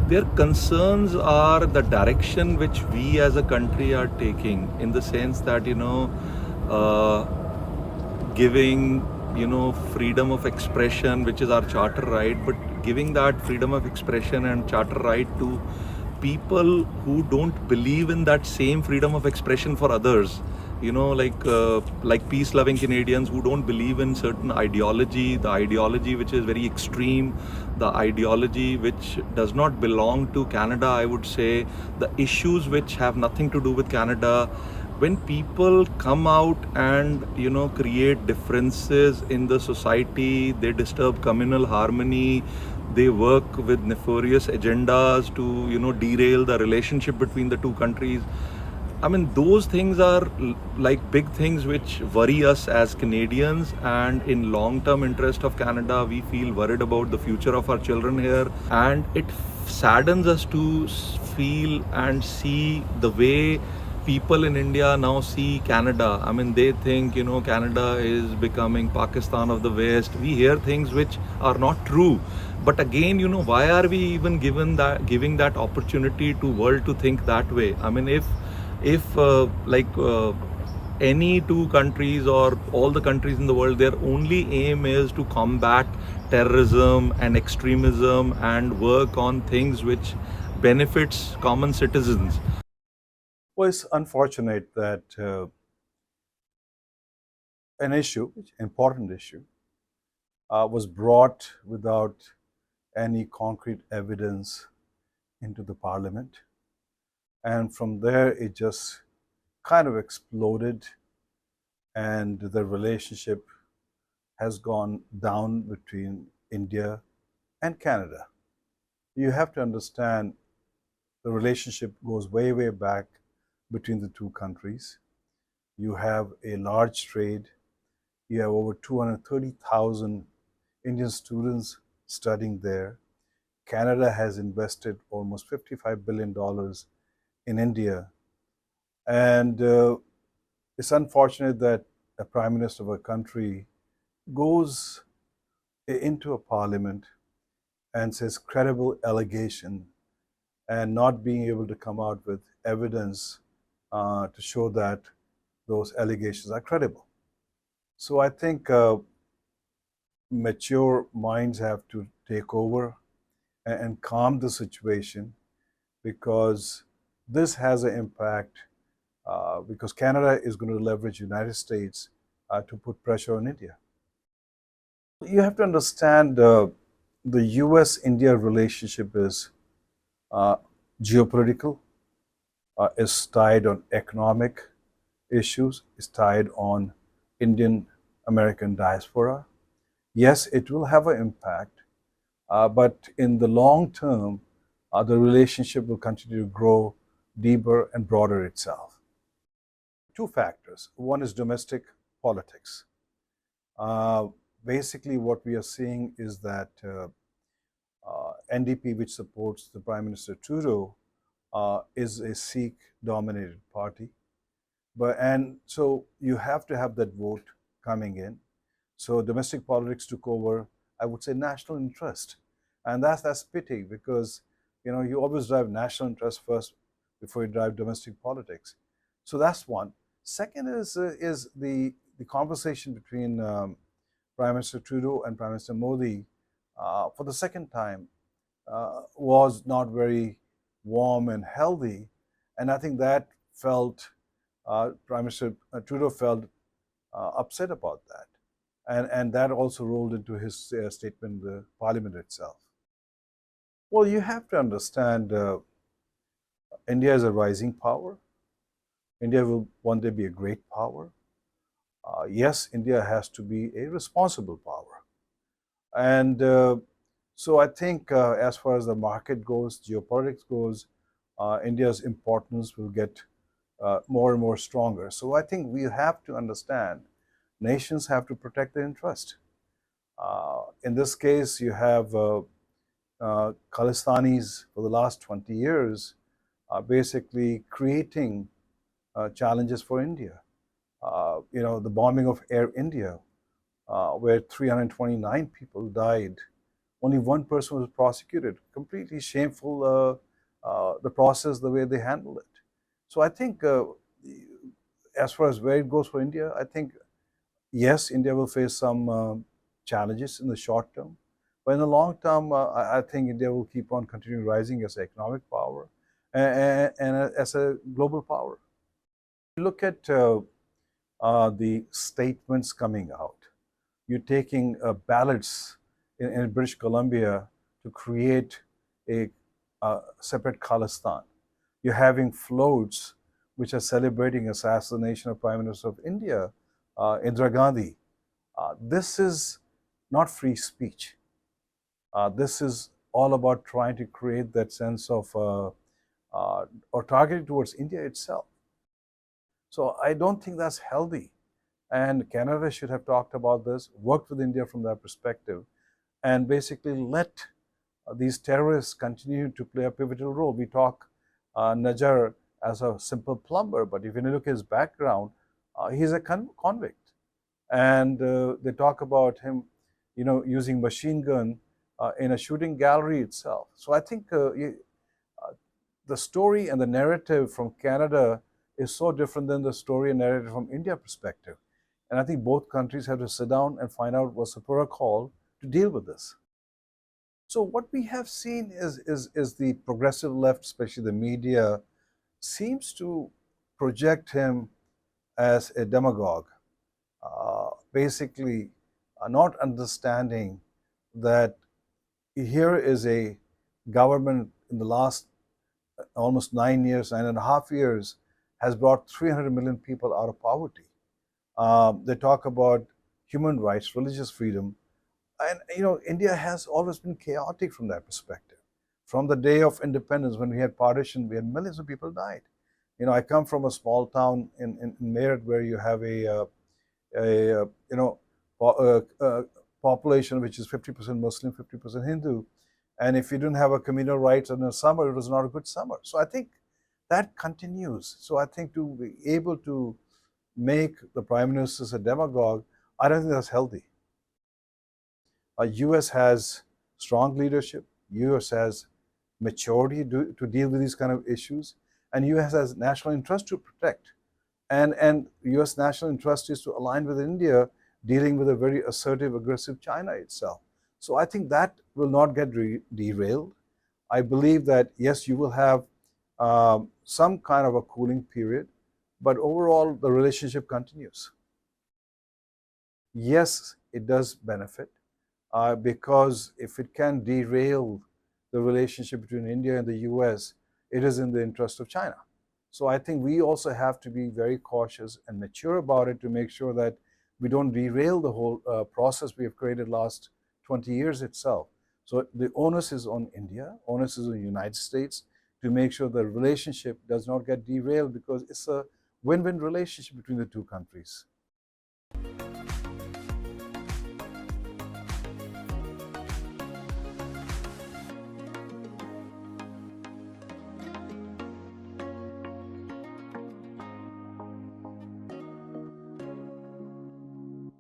Their concerns are the direction which we as a country are taking, in the sense that, uh, giving, freedom of expression, which is our charter right, but giving that freedom of expression and charter right to people who don't believe in that same freedom of expression for others. Like peace loving Canadians who don't believe in certain ideology, the ideology which is very extreme, the ideology which does not belong to Canada, I would say, the issues which have nothing to do with Canada. When people come out and create differences in the society, they disturb communal harmony, they work with nefarious agendas to derail the relationship between the two countries. I mean, those things are like big things which worry us as Canadians, and in long-term interest of Canada, we feel worried about the future of our children here, and it saddens us to feel and see the way people in India now see Canada. I mean, they think Canada is becoming Pakistan of the West. We hear things which are not true, but again, why are we even giving that opportunity to world to think that way? I mean, if any two countries or all the countries in the world, their only aim is to combat terrorism and extremism and work on things which benefits common citizens. Well, it's unfortunate that an issue, important issue, was brought without any concrete evidence into the parliament. And from there, it just kind of exploded, and the relationship has gone down between India and Canada. You have to understand the relationship goes way, way back between the two countries. You have a large trade. You have over 230,000 Indian students studying there. Canada has invested almost $55 billion in India. And it's unfortunate that a prime minister of a country goes into a parliament and says credible allegation and not being able to come out with evidence to show that those allegations are credible. So I think mature minds have to take over and calm the situation, because this has an impact, because Canada is going to leverage United States to put pressure on India. You have to understand the US-India relationship is geopolitical, is tied on economic issues, is tied on Indian American diaspora. Yes, it will have an impact, but in the long term, the relationship will continue to grow deeper and broader itself. Two factors. One is domestic politics. Uh, Basically, what we are seeing is that NDP, which supports the Prime Minister Trudeau, is a Sikh-dominated party. And so you have to have that vote coming in. So domestic politics took over, I would say, national interest, and that's pity, because you always drive national interest first before you drive domestic politics. So that's one. Second is the conversation between Prime Minister Trudeau and Prime Minister Modi for the second time was not very warm and healthy, and I think that felt Prime Minister Trudeau felt upset about that, and that also rolled into his statement in the Parliament itself. Well, you have to understand, India is a rising power. India will one day be a great power. Yes, India has to be a responsible power. And so I think as far as the market goes, geopolitics goes, India's importance will get more and more stronger. So I think we have to understand nations have to protect their interest. In this case, you have Khalistanis for the last 20 years basically creating challenges for India. The bombing of Air India, where 329 people died, only one person was prosecuted. Completely shameful, the process, the way they handled it. So I think, as far as where it goes for India, I think, yes, India will face some challenges in the short term. But in the long term, I think India will keep on continuing rising as an economic power and as a global power. Look at the statements coming out. You're taking ballots in British Columbia to create a separate Khalistan. You're having floats which are celebrating assassination of Prime Minister of India, Indira Gandhi. This is not free speech. This is all about trying to create that sense of or targeting towards India itself. So I don't think that's healthy. And Canada should have talked about this, worked with India from that perspective, and basically let these terrorists continue to play a pivotal role. We talk Najar as a simple plumber, but if you look at his background, he's a convict. And they talk about him, using machine gun in a shooting gallery itself. So I think the story and the narrative from Canada is so different than the story and narrative from India perspective. And I think both countries have to sit down and find out what's the protocol to deal with this. So what we have seen is the progressive left, especially the media, seems to project him as a demagogue, basically not understanding that here is a government in the last almost 9.5 years, has brought 300 million people out of poverty. They talk about human rights, religious freedom, and India has always been chaotic from that perspective. From the day of independence, when we had partition, we had millions of people died. I come from a small town in Meerut where you have a population which is 50% Muslim, 50% Hindu, and if you didn't have a communal rights in the summer, it was not a good summer. So I think that continues. So I think to be able to make the Prime Minister a demagogue, I don't think that's healthy. US has strong leadership. US has maturity to deal with these kind of issues, and US has national interest to protect. And US national interest is to align with India, dealing with a very assertive, aggressive China itself. So I think that will not get derailed. I believe that, yes, you will have some kind of a cooling period, but overall the relationship continues. Yes, it does benefit because if it can derail the relationship between India and the US, it is in the interest of China. So I think we also have to be very cautious and mature about it to make sure that we don't derail the whole process we have created last 20 years itself. So the onus is on India, onus is on the United States to make sure the relationship does not get derailed, because it's a win-win relationship between the two countries.